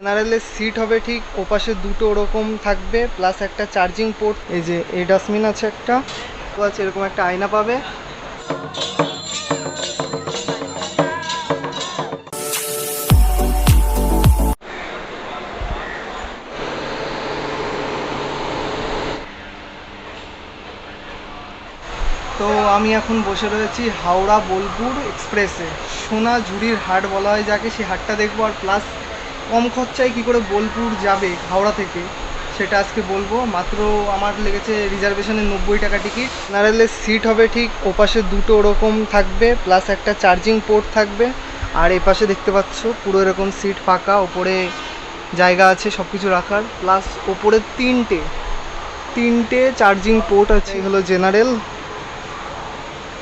জেনারেলের সিট হবে ঠিক ওপাশে দুটো ওরকম থাকবে, প্লাস একটা চার্জিং পোর্ট। এই যে এই ডাস্টবিন আছে একটা, তো আছে এরকম একটা আয়না পাবে। তো আমি এখন বসে রয়েছি হাওড়া বোলপুর এক্সপ্রেসে। সোনাঝুরির হাট বলা হয় যাকে, সেই হাটটা দেখবো, আর প্লাস কম খরচায় কী করে বোলপুর যাবে হাওড়া থেকে সেটা আজকে বলবো। মাত্র আমার লেগেছে রিজার্ভেশনে 90 টাকা টিকিট। জেনারেলের সিট হবে ঠিক ওপাশে দুটো ওরকম থাকবে, প্লাস একটা চার্জিং পোর্ট থাকবে। আর এপাশে দেখতে পাচ্ছ পুরো এরকম সিট ফাঁকা, ওপরে জায়গা আছে সব কিছু রাখার, প্লাস ওপরে তিনটে চার্জিং পোর্ট আছে। এই হলো জেনারেল,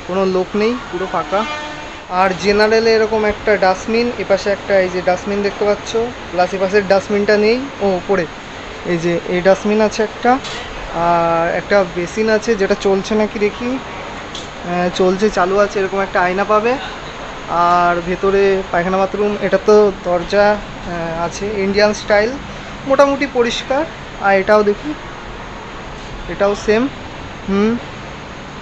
কোনো লোক নেই, পুরো ফাঁকা। আর জেনারেলে এরকম একটা ডাস্টবিন, এপাশে একটা এই যে ডাস্টবিন দেখতে পাচ্ছ, প্লাস এপাশের ডাস্টবিনটা নেই, ও ওপরে এই যে এই ডাস্টবিন আছে একটা, আর একটা বেসিন আছে যেটা চলছে নাকি দেখি, চলছে, চালু আছে। এরকম একটা আয়না পাবে, আর ভেতরে পায়খানা বাথরুম। এটা তো দরজা আছে ইন্ডিয়ান স্টাইল, মোটামুটি পরিষ্কার। আর এটাও দেখি, এটাও সেম,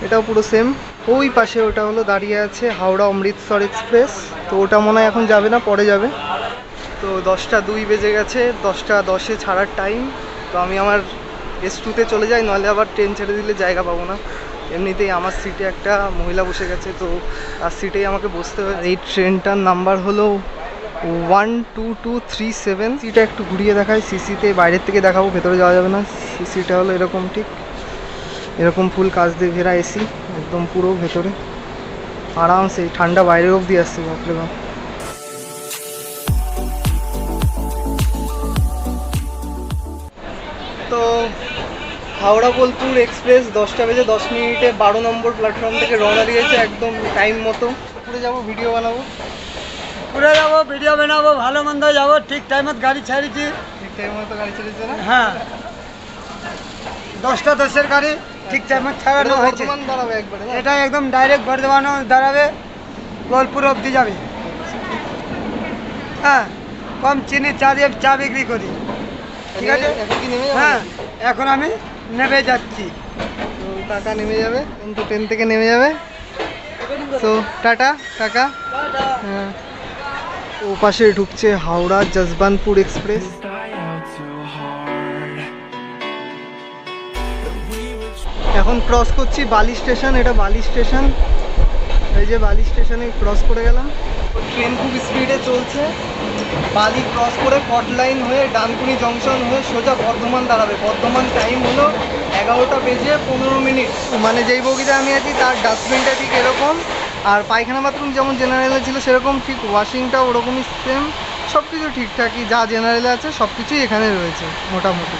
এটাও পুরো সেম। ওই পাশে ওটা হলো দাঁড়িয়ে আছে হাওড়া অমৃতসর এক্সপ্রেস, তো ওটা মনে হয় এখন যাবে না, পরে যাবে। তো 10টা 2 বেজে গেছে, 10টা 10-এ ছাড়ার টাইম। তো আমি আমার S2-তে চলে যাই, নাহলে আবার ট্রেন ছেড়ে দিলে জায়গা পাবো না। এমনিতেই আমার সিটে একটা মহিলা বসে গেছে, তো তার সিটেই আমাকে বসতে হবে। এই ট্রেনটার নাম্বার হলো 12237। সিটা একটু ঘুরিয়ে দেখায়, সিসিতে বাইরের থেকে দেখাবো, ভেতরে যাওয়া যাবে না। সিসিটা হলো এরকম, ঠিক এরকম ফুল কাচ দিয়ে ঘেরা এসি, একদম পুরো ভেতরে আরামসে, ঠান্ডা বাইরে অবধি আসছে, বাপরে বাপ। তো হাওড়া বোলপুর এক্সপ্রেস 10টা বেজে 10 মিনিটে 12 নম্বর প্ল্যাটফর্ম থেকে রওনা দিয়েছে, একদম টাইম মতো। পুরো যাবো, ভিডিও বানাবো, ভালো মন্দ যাবো, ঠিক টাইমত গাড়ি ছাড়িছি, ঠিক টাইম মতো গাড়ি ছেড়েছে না? হ্যাঁ, 10টা 10-এর গাড়ি ঠিক টাইমত ছাড়ানো হয়েছে। দাঁড়াবে একবারে, এটা একদম ডাইরেক্ট বর্ধমান দাঁড়াবে, বোলপুর অবধি যাবে। হ্যাঁ, কম চিনি চা দিয়ে চা বিক্রি করি, ঠিক আছে? হ্যাঁ, এখন আমি নেমে যাচ্ছি, তো টাকা নেমে যাবে, কিন্তু ট্রেন থেকে নেমে যাবে। তো টাটা টাকা। হ্যাঁ, ও পাশে ঢুকছে হাওড়া যশবন্তপুর এক্সপ্রেস। এখন ক্রস করছি বালি স্টেশন, এটা বালি স্টেশন, এই যে বালি স্টেশনে ক্রস করে গেলাম। ট্রেন খুব স্পিডে চলছে, বালি ক্রস করে কট লাইন হয়ে ডানকুনি জংশন হয়ে সোজা বর্ধমান দাঁড়াবে। বর্ধমান টাইম হলো 11টা বেজে 15 মিনিট। মানে যেই বগিতে আমি আছি তার ডাস্টবিনটা ঠিক এরকম, আর পায়খানা বাথরুম যেমন জেনারেলে ছিল সেরকম, ঠিক ওয়াশিংটাও ওরকমই সেম, সব কিছু ঠিকঠাকই যা জেনারেলে আছে সব কিছুই এখানে রয়েছে মোটামুটি।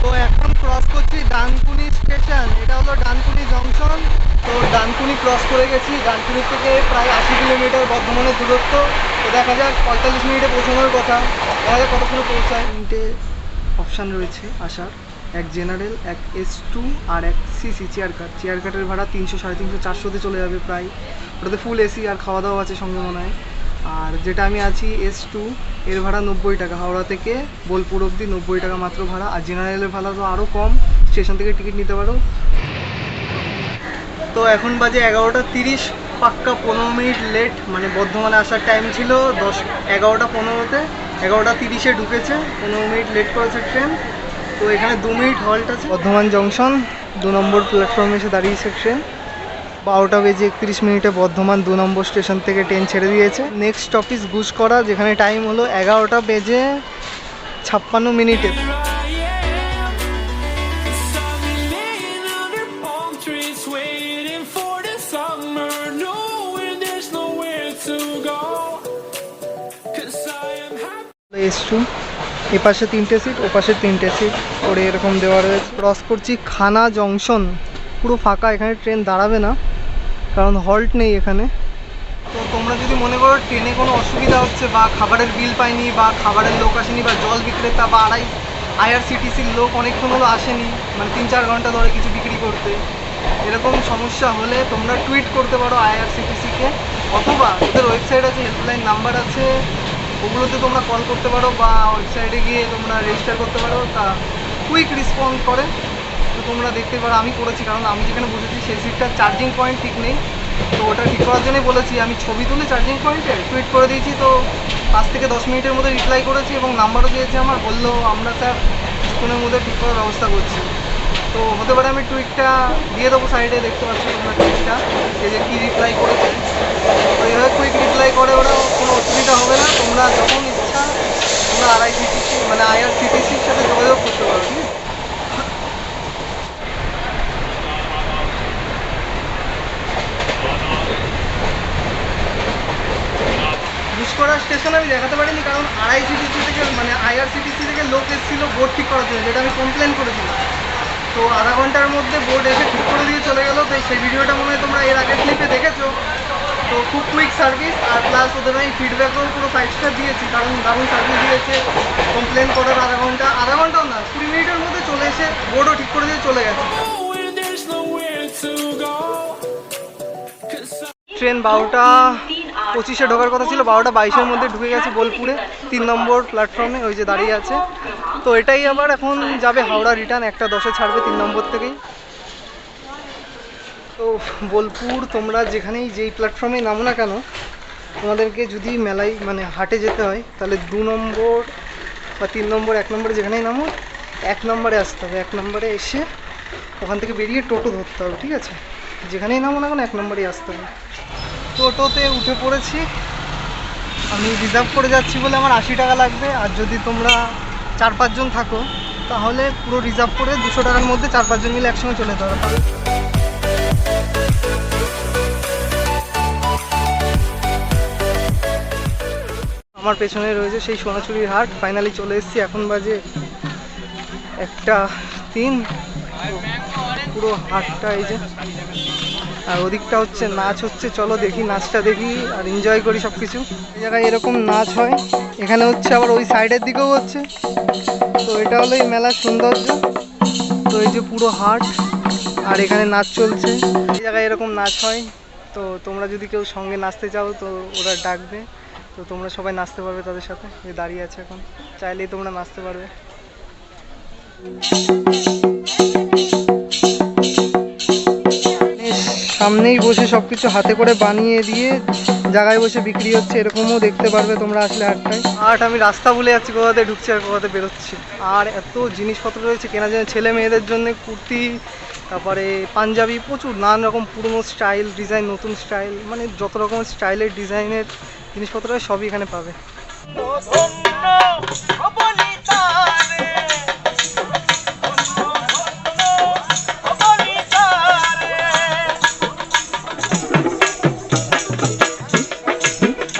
তো এখন ক্রস করছি ডানকুনি স্টেশন, এটা হলো ডানকুনি জংশন। তো ডানকুনি ক্রস করে গেছি, ডানকুনি থেকে প্রায় 80 কিলোমিটার বর্ধমানের দূরত্ব। তো দেখা যাক 45 মিনিটে পৌঁছানোর কথা, দেখা যাক কতক্ষণে পৌঁছায়। 3টে অপশান রয়েছে আসার, এক জেনারেল, এক S2 আর এক সিসি চেয়ার কাট। চেয়ার কাটের ভাড়া 300, 350, 400-তে চলে যাবে প্রায়। ওটাতে ফুল এসি আর খাওয়া দাওয়া আছে সঙ্গে মনে হয়। আর যেটা আমি আছি S2, এর ভাড়া 90 টাকা, হাওড়া থেকে বোলপুর অবধি 90 টাকা মাত্র ভাড়া। আর জেনারেলের ভাড়া তো আরও কম, স্টেশন থেকে টিকিট নিতে পারো। তো এখন বাজে 11টা 30, পাক্কা 15 মিনিট লেট। মানে বর্ধমানে আসার টাইম ছিল 11টা 15-তে, 11টা 30-এ ঢুকেছে, 15 মিনিট লেট করেছে ট্রেন। তো এখানে 2 মিনিট হল্ট আছে। বর্ধমান জংশন 2 নম্বর প্ল্যাটফর্মে এসে দাঁড়িয়েছে ট্রেন। 12টা বেজে 31 মিনিটে বর্ধমান 2 নম্বর স্টেশন থেকে ট্রেন ছেড়ে দিয়েছে। নেক্সট স্টপেজ গুসকরা, যেখানে টাইম হলো 11টা বেজে 56 মিনিটে। S2, এপাশে 3টে সিট, ওপাশে 3টে সিট করে এরকম দেওয়া রয়েছে। ক্রস করছি খানা জংশন, পুরো ফাঁকা, এখানে ট্রেন দাঁড়াবে না কারণ হল্ট নেই এখানে। তো তোমরা যদি মনে করো ট্রেনে কোনো অসুবিধা হচ্ছে, বা খাবারের বিল পাইনি, বা খাবারের লোক আসেনি, বা জল বিক্রেতা বা IRCTCর লোক অনেকক্ষণ হলো আসেনি, মানে 3-4 ঘন্টা ধরে কিছু বিক্রি করতে, এরকম সমস্যা হলে তোমরা টুইট করতে পারো IRCTCকে, অথবা ওদের ওয়েবসাইট আছে, হেল্পলাইন নাম্বার আছে, ওগুলোতে তোমরা কল করতে পারো বা ওয়েবসাইটে গিয়ে তোমরা রেজিস্টার করতে পারো, তা কুইক রেসপন্স করে। তো তোমরা দেখতে পারো আমি করেছি, কারণ আমি যেখানে বসেছি সেই সিটটার চার্জিং পয়েন্ট ঠিক নেই, তো ওটা ঠিক করার জন্যই বলেছি। আমি ছবি তুলে চার্জিং পয়েন্টে টুইট করে দিয়েছি, তো 5 থেকে 10 মিনিটের মধ্যে রিপ্লাই করেছি এবং নাম্বারও দিয়েছে আমার। বললো আমরা স্যার কিছুক্ষণের মধ্যে ঠিক করার ব্যবস্থা করছি। তো হতে পারে আমি টুইটটা দিয়ে দেবো সাইডে, দেখতে পাচ্ছি তোমরা টুইটটা যে কী রিপ্লাই করেছে। তো এইভাবে কুইক রিপ্লাই করে ওরা, কোনো অসুবিধা হবে না। তোমরা যখন ইচ্ছা তোমরা আরআইসিটিসি মানে আইআরসিটিসির সাথে যোগাযোগ করতে পারো, ঠিক আছে? বুসকরা স্টেশন আমি দেখাতে পারিনি, কারণ আরআইসিটিসি থেকে মানে আইআরসিটিসি থেকে লোক এসেছিলো বোর্ড ঠিক করার জন্য, যেটা আমি কমপ্লেন করেছিলাম। তো আধা ঘন্টার মধ্যে বোর্ড এসে ঠিক করে দিয়ে চলে গেলো। তো সেই ভিডিওটা মনে হয় তোমরা এর আগের ক্লিপে দেখেছো। তো খুব কুইক সার্ভিস, আর প্লাস ওদের আমি ফিডব্যাকও পুরো 5 স্টার দিয়েছি, কারণ দারুণ সার্ভিস দিয়েছে। কমপ্লেন করার আধা ঘন্টাও না 20 মিনিটের মধ্যে চলে এসে বোর্ডও ঠিক করে দিয়ে চলে গেছে। ট্রেন 12:25-এ ঢোকার কথা ছিল, 12:22-এর মধ্যে ঢুকে গেছে বোলপুরে 3 নম্বর প্ল্যাটফর্মে, ওই যে দাঁড়িয়ে আছে। তো এটাই আবার এখন যাবে হাওড়া রিটার্ন, 1:10-এ ছাড়বে 3 নম্বর থেকেই। তো বোলপুর তোমরা যেখানেই যেই প্ল্যাটফর্মে নামো না কেন, তোমাদেরকে যদি মেলায় মানে হাটে যেতে হয় তাহলে 2 নম্বর বা 3 নম্বর 1 নম্বরে যেখানেই নামো 1 নম্বরে আসতে হবে। 1 নম্বরে এসে ওখান থেকে বেরিয়ে টোটো ধরতে হবে, ঠিক আছে? যেখানেই নামো না কেন 1 নম্বরেই আসতে হবে। টোটোতে উঠে পড়েছি, আমি রিজার্ভ করে যাচ্ছি বলে আমার 80 টাকা লাগবে। আর যদি তোমরা 4-5 জন থাকো তাহলে পুরো রিজার্ভ করে 200 টাকার মধ্যে 4-5 জন মিলে একসঙ্গে চলে যেতে হবে। আমার পেছনে রয়েছে সেই সোনাঝুরির হাট। ফাইনালি চলে এসেছি, এখন বাজে 1:03। পুরো হাটটা এই যে, আর ওদিকটা হচ্ছে নাচ হচ্ছে। চলো দেখি নাচটা, দেখি আর এনজয় করি সব কিছু। এই জায়গায় এরকম নাচ হয়, এখানে হচ্ছে আবার ওই সাইডের দিকেও হচ্ছে। তো এটা হলো এই মেলার সৌন্দর্য। তো এই যে পুরো হাট, আর এখানে নাচ চলছে। এই জায়গায় এরকম নাচ হয়। তো তোমরা যদি কেউ সঙ্গে নাচতে চাও তো ওরা ডাকবে, তো তোমরা সবাই নাচতে পারবে তাদের সাথে। যে দাঁড়িয়ে আছে এখন, চাইলেই তোমরা নাচতে পারবে। সামনেই বসে সব কিছু হাতে করে বানিয়ে দিয়ে জায়গায় বসে বিক্রি হচ্ছে, এরকমও দেখতে পারবে তোমরা আসলে হাটটায়। আর আমি রাস্তা ভুলে যাচ্ছি, কোথাতে ঢুকছি আর কোথাতে বেরোচ্ছি। আর এত জিনিসপত্র রয়েছে কেনা যায়, ছেলে মেয়েদের জন্য কুর্তি, তারপরে পাঞ্জাবি, প্রচুর নানান রকম পুরনো স্টাইল, ডিজাইন, নতুন স্টাইল, মানে যত রকম স্টাইলের ডিজাইনের জিনিসপত্র সবই এখানে পাবে।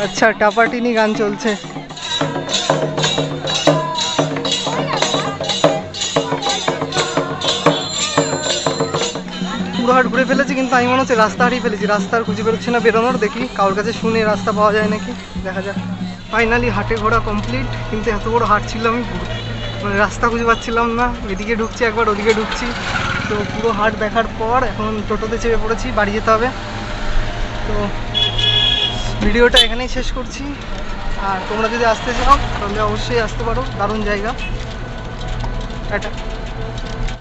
আচ্ছা, টাপাটিনি গান চলছে। পুরো হাট ঘুরে ফেলেছি, কিন্তু আমি মনে হচ্ছে রাস্তা হারিয়ে ফেলেছি। রাস্তা আর খুঁজে বেরোচ্ছে না বেরোনোর। দেখি কারোর কাছে শুনে রাস্তা পাওয়া যায় নাকি, দেখা যাক। ফাইনালি হাটে ঘোরা কমপ্লিট, কিন্তু এত বড় হাট ছিল আমি মানে রাস্তা খুঁজে পাচ্ছিলাম না। এদিকে ঢুকছি একবার, ওদিকে ঢুকছি। তো পুরো হাট দেখার পর এখন টোটোতে চেপে পড়েছি, বাড়ি যেতে হবে। তো ভিডিওটা এখানেই শেষ করছি। আর তোমরা যদি আসতে চাও তাহলে অবশ্যই আসতে পারো, দারুণ জায়গা। টাটা।